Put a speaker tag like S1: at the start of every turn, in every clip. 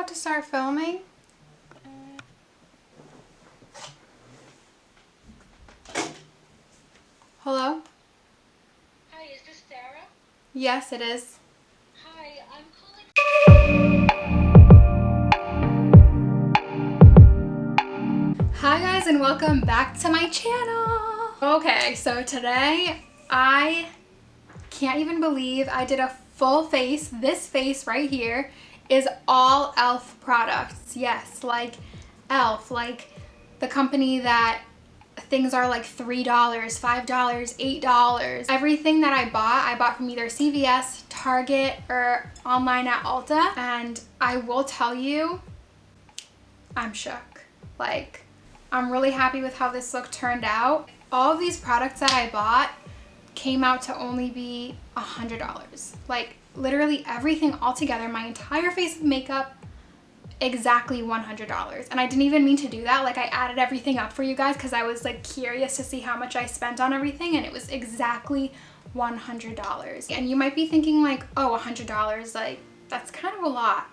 S1: about to start filming? Hello?
S2: Hi, is this Sarah?
S1: Yes, it is.
S2: Hi, I'm calling.
S1: Hi guys, and welcome back to my channel. Okay, so today I can't even believe I did a full face. This face right here is all e.l.f. products. Yes, like e.l.f., like the company that things are like $3, $5, $8. Everything that I bought from either CVS, Target, or online at Ulta. And I will tell you, I'm shook. Like, I'm really happy with how this look turned out. All of these products that I bought came out to only be $100. Like, literally everything all together, my entire face of makeup, exactly $100. And I didn't even mean to do that. Like, I added everything up for you guys because I was like curious to see how much I spent on everything, and it was exactly $100. And you might be thinking like, oh, $100, like that's kind of a lot.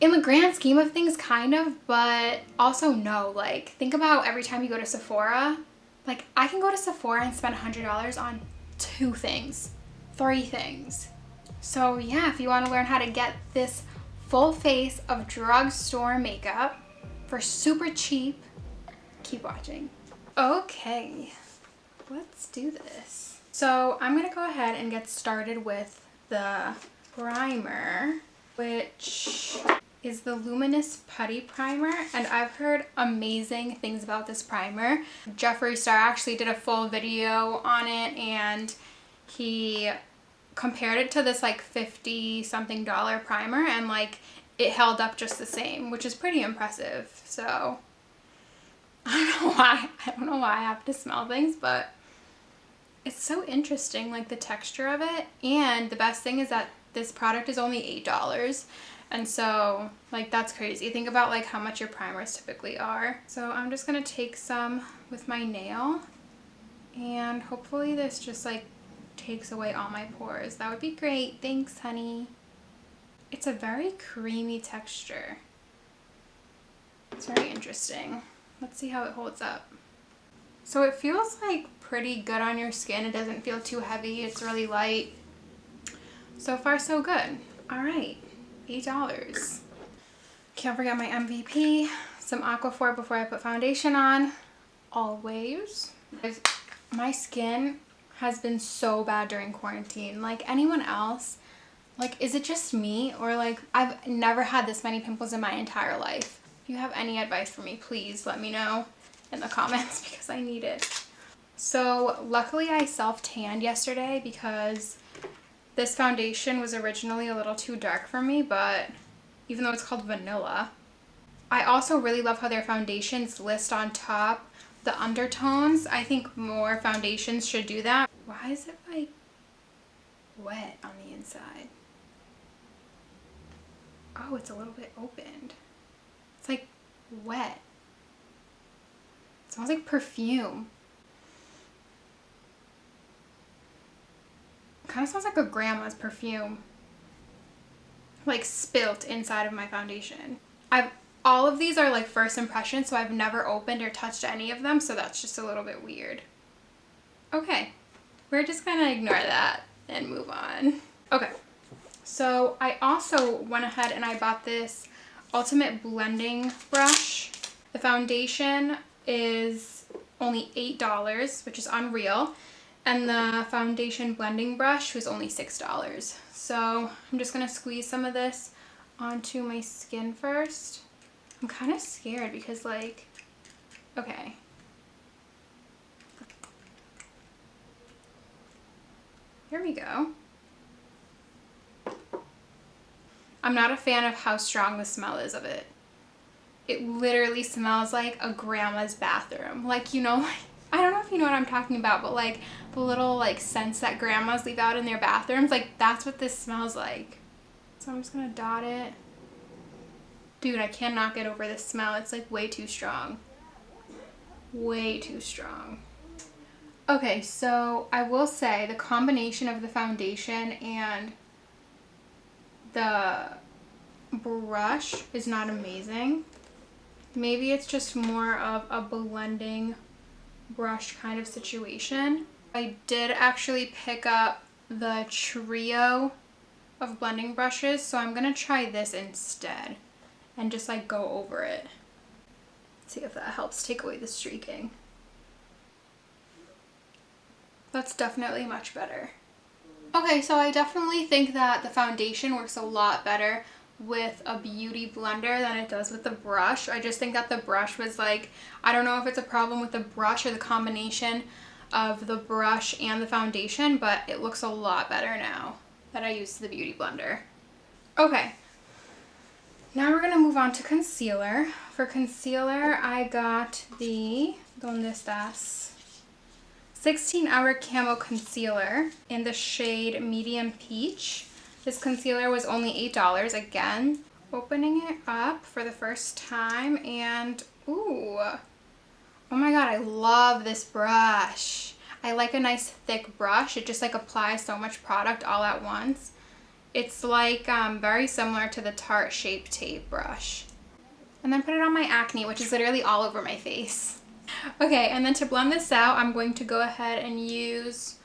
S1: In the grand scheme of things, kind of, but also no. Like, think about every time you go to Sephora. Like, I can go to Sephora and spend $100 on 2 things, 3 things. So yeah, if you want to learn how to get this full face of drugstore makeup for super cheap, keep watching. Okay, let's do this. So I'm gonna go ahead and get started with the primer, which is the Luminous Putty Primer, and I've heard amazing things about this primer. Jeffree Star actually did a full video on it, and he compared it to this like 50 something dollar primer, and like it held up just the same, which is pretty impressive. So I don't know why I have to smell things, but it's so interesting, like the texture of it. And the best thing is that this product is only $8. And so, like, that's crazy. Think about like how much your primers typically are. So I'm just gonna take some with my nail, and hopefully this just like takes away all my pores. That would be great. Thanks, honey. It's a very creamy texture. It's very interesting. Let's see how it holds up. So it feels like pretty good on your skin. It doesn't feel too heavy. It's really light. So far, so good. All right, $8. Can't forget my MVP, some Aquaphor before I put foundation on. Always. My skin has been so bad during quarantine. Like, anyone else, like, is it just me, or like I've never had this many pimples in my entire life? If you have any advice for me, please let me know in the comments because I need it. So luckily I self-tanned yesterday because this foundation was originally a little too dark for me, but even though it's called Vanilla. I also really love how their foundations list on top the undertones. I think more foundations should do that. Why is it like wet on the inside? Oh, it's a little bit opened. It's like wet. It smells like perfume. It kind of smells like a grandma's perfume, like spilt inside of my foundation. All of these are like first impressions, so I've never opened or touched any of them, so that's just a little bit weird. Okay, we're just gonna ignore that and move on. Okay, so I also went ahead and I bought this Ultimate Blending Brush. The foundation is only $8, which is unreal, and the foundation blending brush was only $6. So I'm just gonna squeeze some of this onto my skin first. I'm kind of scared because, like, okay. Here we go. I'm not a fan of how strong the smell is of it. It literally smells like a grandma's bathroom. Like, you know, I don't know if you know what I'm talking about, but like the little like scents that grandmas leave out in their bathrooms, like that's what this smells like. So I'm just gonna dot it. Dude, I cannot get over this smell. It's like way too strong. Way too strong. Okay, so I will say the combination of the foundation and the brush is not amazing. Maybe it's just more of a blending brush kind of situation. I did actually pick up the trio of blending brushes, so I'm gonna try this instead and just like go over it. See if that helps take away the streaking. That's definitely much better. Okay, so I definitely think that the foundation works a lot better with a beauty blender than it does with the brush. I just think that the brush was like, I don't know if it's a problem with the brush or the combination of the brush and the foundation, but it looks a lot better now that I used the beauty blender. Okay, now we're gonna move on to concealer. For concealer, I got the ¿Dónde estás? 16-hour Camo Concealer in the shade Medium Peach. This concealer was only $8 again. Opening it up for the first time and ooh, oh my god, I love this brush. I like a nice thick brush. It just like applies so much product all at once. It's like very similar to the Tarte Shape Tape brush. And then put it on my acne, which is literally all over my face. Okay, and then to blend this out, I'm going to go ahead and use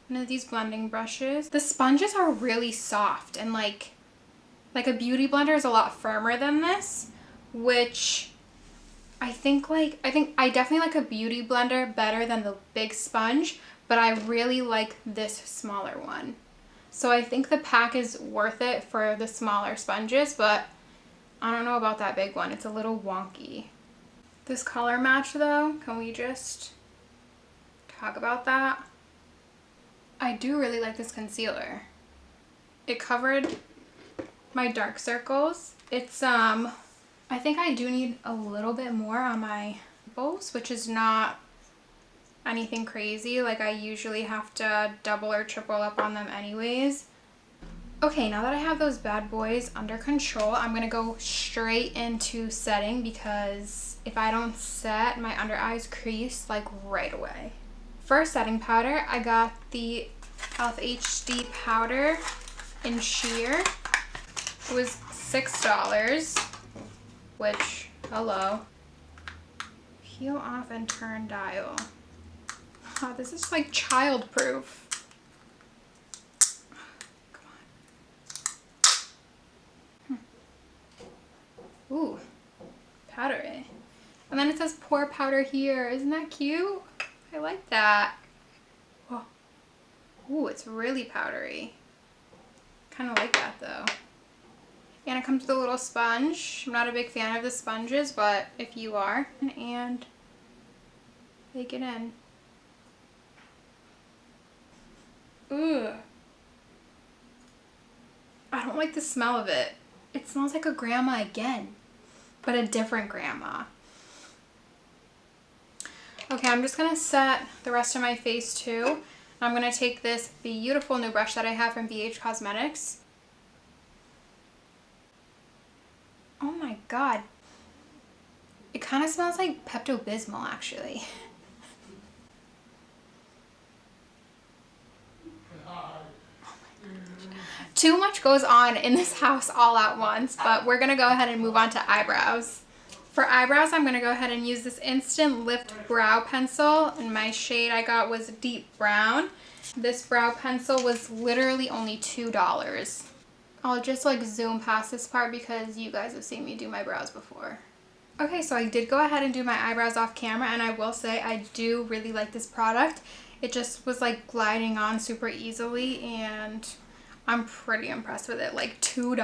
S1: one of these blending brushes. The sponges are really soft and like a beauty blender is a lot firmer than this, which I definitely like a beauty blender better than the big sponge, but I really like this smaller one. So I think the pack is worth it for the smaller sponges, but I don't know about that big one. It's a little wonky. This color match though, can we just talk about that? I do really like this concealer. It covered my dark circles. It's I think I do need a little bit more on my pupils, which is not anything crazy. Like I usually have to double or triple up on them anyways. Okay, now that I have those bad boys under control, I'm gonna go straight into setting because if I don't set, my under eyes crease like right away. For setting powder, I got the e.l.f. HD powder in sheer. It was $6, which, hello. Peel off and turn dial. Oh, this is like child-proof. Ooh, powdery. And then it says pour powder here. Isn't that cute? I like that. Whoa. Ooh, it's really powdery. Kind of like that though. And it comes with a little sponge. I'm not a big fan of the sponges, but if you are, and bake it in. Ooh. I don't like the smell of it. It smells like a grandma again, but a different grandma. Okay, I'm just gonna set the rest of my face too. I'm gonna take this beautiful new brush that I have from BH Cosmetics. Oh my god. It kind of smells like Pepto-Bismol actually. Too much goes on in this house all at once, but we're gonna go ahead and move on to eyebrows. For eyebrows, I'm gonna go ahead and use this Instant Lift Brow Pencil, and my shade I got was Deep Brown. This brow pencil was literally only $2. I'll just like zoom past this part because you guys have seen me do my brows before. Okay, so I did go ahead and do my eyebrows off camera, and I will say I do really like this product. It just was like gliding on super easily, and I'm pretty impressed with it. Like $2.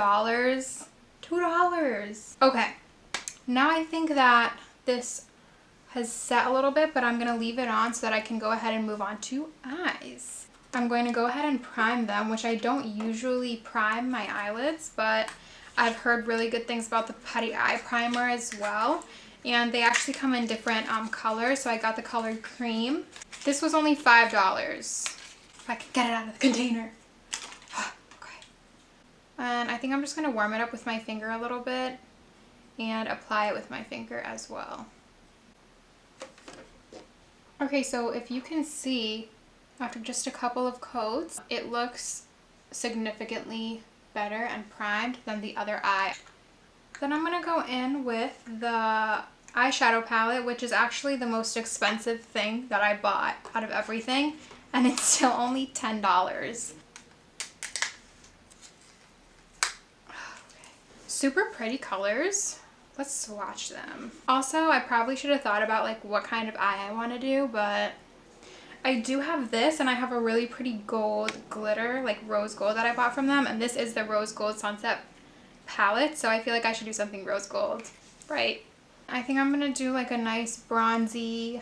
S1: $2. Okay, now I think that this has set a little bit, but I'm gonna leave it on so that I can go ahead and move on to eyes. I'm going to go ahead and prime them, which I don't usually prime my eyelids, but I've heard really good things about the Putty Eye Primer as well. And they actually come in different colors, so I got the color Creme. This was only $5. If I can get it out of the container. Okay. And I think I'm just going to warm it up with my finger a little bit and apply it with my finger as well. Okay, so if you can see, after just a couple of coats, it looks significantly better and primed than the other eye. Then I'm going to go in with the eyeshadow palette, which is actually the most expensive thing that I bought out of everything, and it's still only $10. Super pretty colors. Let's swatch them. Also, I probably should have thought about like what kind of eye I want to do, but I do have this, and I have a really pretty gold glitter, like rose gold, that I bought from them, and this is the Rose Gold Sunset palette, so I feel like I should do something rose gold, right? I think I'm gonna do like a nice bronzy,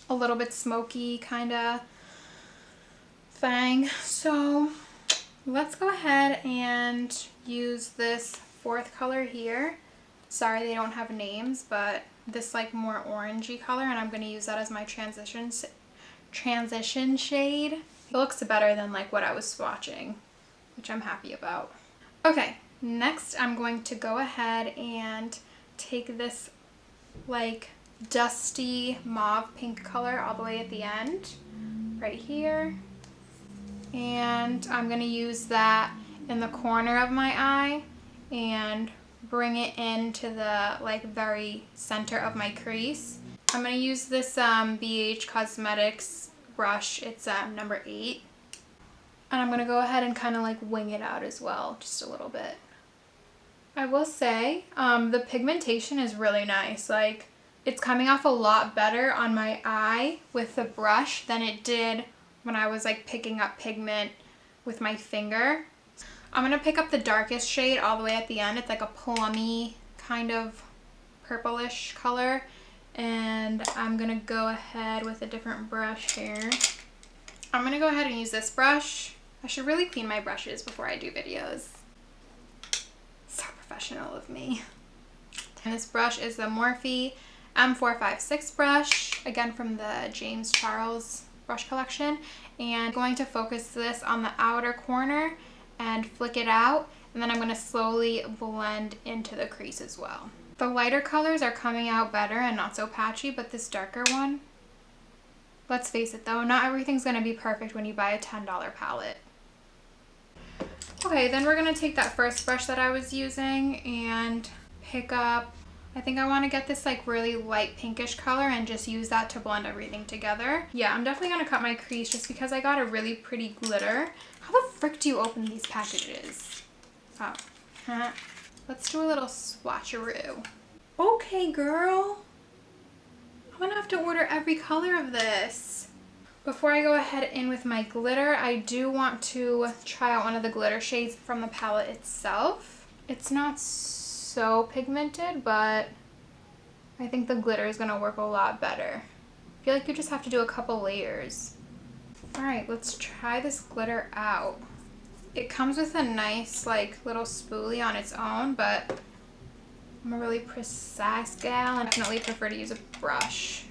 S1: a little bit smoky kind of thing. So let's go ahead and use this fourth color here. Sorry they don't have names, but this like more orangey color, and I'm gonna use that as my transition shade. It looks better than like what I was swatching, which I'm happy about. Okay, next I'm going to go ahead and take this like dusty mauve pink color all the way at the end right here, and I'm going to use that in the corner of my eye and bring it into the like very center of my crease. I'm going to use this BH Cosmetics brush. It's number 8, and I'm going to go ahead and kind of like wing it out as well, just a little bit. I will say the pigmentation is really nice. Like, it's coming off a lot better on my eye with the brush than it did when I was like picking up pigment with my finger. I'm going to pick up the darkest shade all the way at the end. It's like a plummy kind of purplish color, and I'm going to go ahead with a different brush here. I'm going to go ahead and use this brush. I should really clean my brushes before I do videos. Professional of me. And this brush is the Morphe M456 brush, again from the James Charles brush collection, and I'm going to focus this on the outer corner and flick it out, and then I'm going to slowly blend into the crease as well. The lighter colors are coming out better and not so patchy, but this darker one, let's face it though, not everything's going to be perfect when you buy a $10 palette. Okay, then we're going to take that first brush that I was using and pick up, I think I want to get this like really light pinkish color and just use that to blend everything together. Yeah, I'm definitely going to cut my crease just because I got a really pretty glitter. How the frick do you open these packages? Oh, let's do a little swatcheroo. Okay, girl. I'm going to have to order every color of this. Before I go ahead in with my glitter, I do want to try out one of the glitter shades from the palette itself. It's not so pigmented, but I think the glitter is going to work a lot better. I feel like you just have to do a couple layers. Alright, let's try this glitter out. It comes with a nice like little spoolie on its own, but I'm a really precise gal and I definitely prefer to use a brush.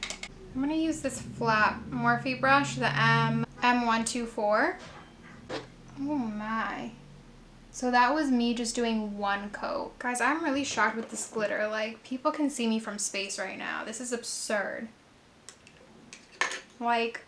S1: I'm going to use this flat Morphe brush, the M124. Oh my. So that was me just doing one coat. Guys, I'm really shocked with this glitter. Like, people can see me from space right now. This is absurd. Like,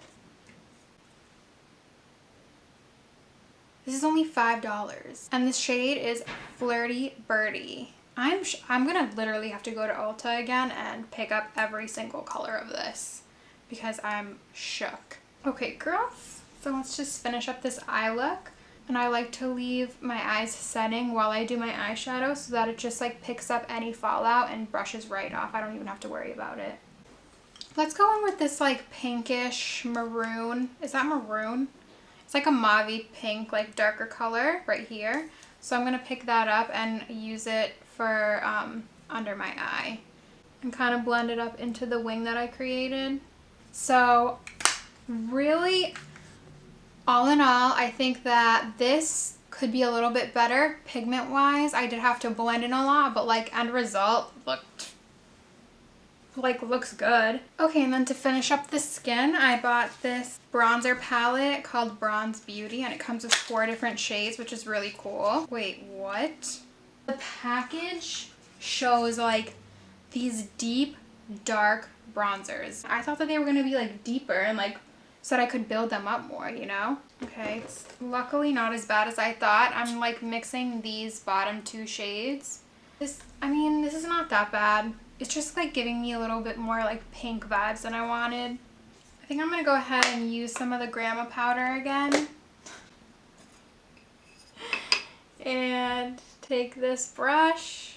S1: this is only $5. And this shade is Flirty Birdy. I'm gonna literally have to go to Ulta again and pick up every single color of this because I'm shook. Okay, girls, so let's just finish up this eye look. And I like to leave my eyes setting while I do my eyeshadow so that it just like picks up any fallout and brushes right off. I don't even have to worry about it. Let's go in with this like pinkish maroon. Is that maroon? It's like a mauve pink, like darker color right here. So I'm gonna pick that up and use it for under my eye and kind of blend it up into the wing that I created. So really, all in all, I think that this could be a little bit better pigment wise. I did have to blend in a lot, but like end result looks good. Okay, and then to finish up the skin, I bought this bronzer palette called Bronze Beauty, and it comes with 4 different shades, which is really cool. Wait, what? The package shows like these deep, dark bronzers. I thought that they were gonna be like deeper and like so that I could build them up more, you know? Okay, it's luckily not as bad as I thought. I'm like mixing these bottom 2 shades I mean, this is not that bad. It's just like giving me a little bit more like pink vibes than I wanted. I think I'm gonna go ahead and use some of the Creme powder again. And take this brush.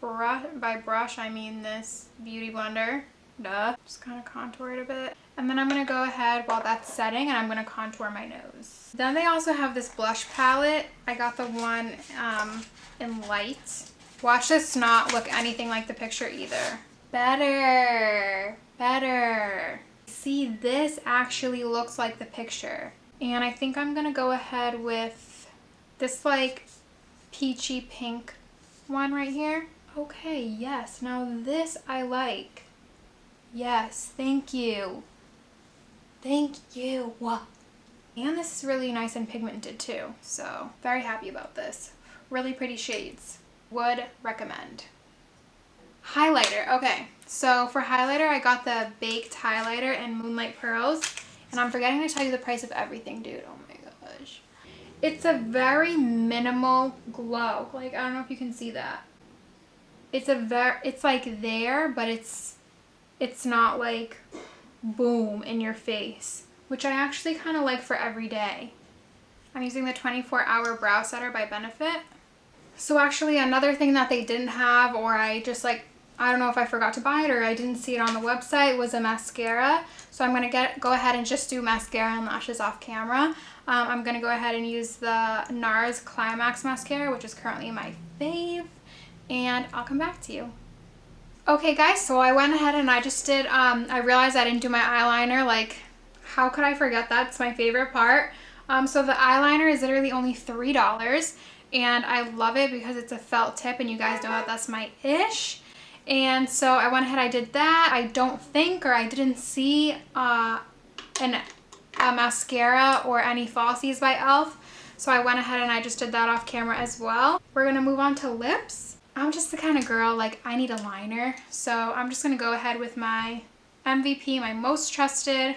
S1: By brush, I mean this beauty blender. Duh. Just kind of contour it a bit. And then I'm going to go ahead while that's setting and I'm going to contour my nose. Then they also have this blush palette. I got the one in light. Watch this not look anything like the picture either. Better. Better. See, this actually looks like the picture. And I think I'm going to go ahead with this like peachy pink one right here. Okay, yes, now this I like. Yes, thank you. Thank you. And this is really nice and pigmented too, so very happy about this. Really pretty shades. Would recommend. Highlighter. Okay, so for highlighter, I got the Baked Highlighter in Moonlight Pearls, and I'm forgetting to tell you the price of everything, dude. Oh my gosh. It's a very minimal glow. Like, I don't know if you can see that. It's like there, but it's not like boom in your face, which I actually kind of like for every day. I'm using the 24-hour brow setter by Benefit. So actually another thing that they didn't have, or I just like, I don't know if I forgot to buy it or I didn't see it on the website, was a mascara. So I'm gonna go ahead and just do mascara and lashes off camera. I'm gonna go ahead and use the NARS Climax mascara, which is currently my fave. And I'll come back to you. Okay guys, so I went ahead and I just did, I realized I didn't do my eyeliner. Like, how could I forget that? It's my favorite part. So the eyeliner is literally only $3 and I love it because it's a felt tip and you guys know that that's my ish. And so I went ahead, I did that. I don't think, or I didn't see a mascara or any falsies by e.l.f. So I went ahead and I just did that off camera as well. We're gonna move on to lips. I'm just the kind of girl, like, I need a liner. So I'm just going to go ahead with my MVP, my most trusted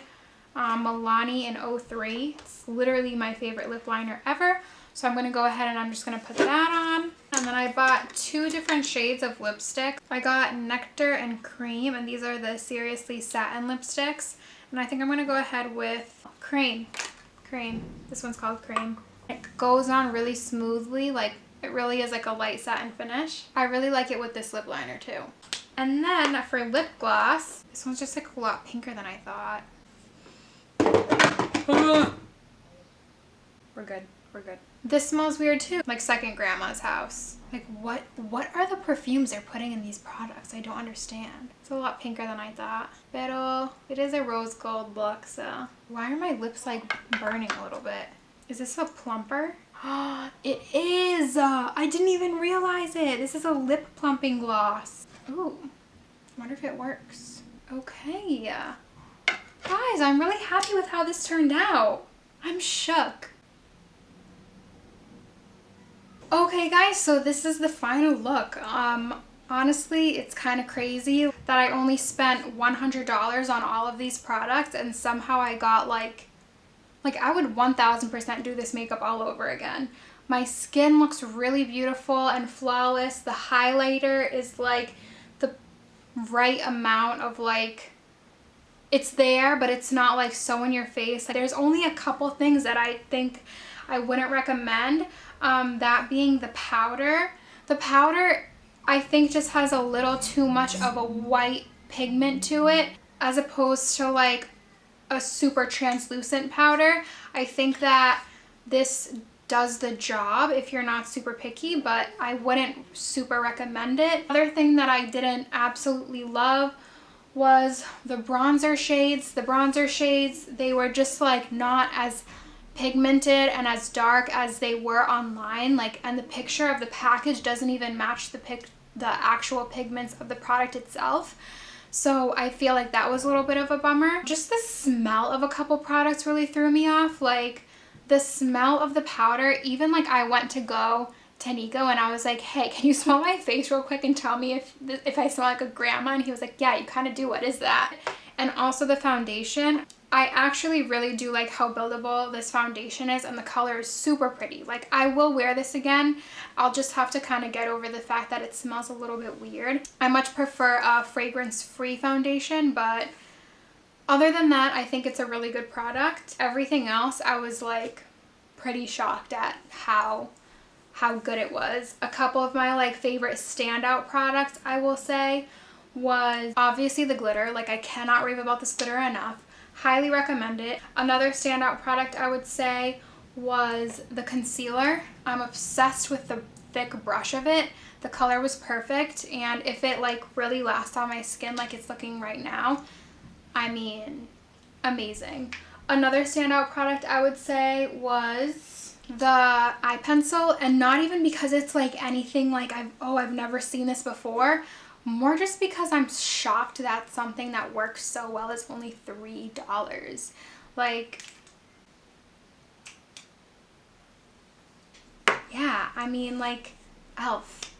S1: Milani in 03. It's literally my favorite lip liner ever. So I'm going to go ahead and I'm just going to put that on. And then I bought two different shades of lipstick. I got Nectar and Creme, and these are the Seriously Satin lipsticks. And I think I'm going to go ahead with Creme. This one's called Creme. It goes on really smoothly, like, it really is like a light satin finish. I really like it with this lip liner too. And then for lip gloss, this one's just like a lot pinker than I thought. We're good. This smells weird too, like second grandma's house. Like what are the perfumes they're putting in these products? I don't understand. It's a lot pinker than I thought. Pero it is a rose gold look, so. Why are my lips like burning a little bit? Is this a plumper? It is! I didn't even realize it. This is a lip plumping gloss. Ooh, I wonder if it works. Okay. Guys, I'm really happy with how this turned out. I'm shook. Okay guys, so this is the final look. Honestly, it's kind of crazy that I only spent $100 on all of these products and somehow I got like I would 1000% do this makeup all over again. My skin looks really beautiful and flawless. The highlighter is like the right amount of like, it's there, but it's not like so in your face. There's only a couple things that I think I wouldn't recommend. That being the powder. The powder, I think, just has a little too much of a white pigment to it as opposed to like a super translucent powder. I think that this does the job if you're not super picky, but I wouldn't super recommend it. Other thing that I didn't absolutely love was the bronzer shades. The bronzer shades, they were just like not as pigmented and as dark as they were online, like, and the picture of the package doesn't even match the actual pigments of the product itself. So I feel like that was a little bit of a bummer. Just the smell of a couple products really threw me off. Like the smell of the powder, even like I went to go to Nico and I was like, hey, can you smell my face real quick and tell me if I smell like a grandma? And he was like, yeah, you kind of do. What is that? And also the foundation, I actually really do like how buildable this foundation is, and the color is super pretty. Like, I will wear this again. I'll just have to kind of get over the fact that it smells a little bit weird. I much prefer a fragrance-free foundation, but other than that, I think it's a really good product. Everything else, I was like pretty shocked at how good it was. A couple of my like favorite standout products, I will say, was obviously the glitter. Like, I cannot rave about this glitter enough. Highly recommend it. Another standout product I would say was the concealer. I'm obsessed with the thick brush of it. The color was perfect, and if it like really lasts on my skin like it's looking right now, I mean, amazing. Another standout product I would say was the eye pencil, and not even because it's like anything like I've never seen this before, more just because I'm shocked that something that works so well is only $3. Like, yeah, I mean, like, elf.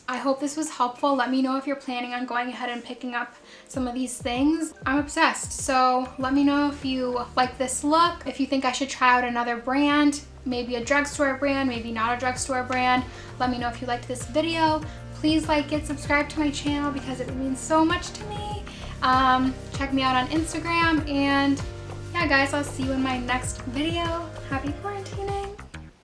S1: I hope this was helpful. Let me know if you're planning on going ahead and picking up some of these things. I'm obsessed, so let me know if you like this look, if you think I should try out another brand, maybe a drugstore brand, maybe not a drugstore brand. Let me know if you liked this video. Please like it, subscribe to my channel because it means so much to me. Check me out on Instagram, and yeah guys, I'll see you in my next video. Happy quarantining.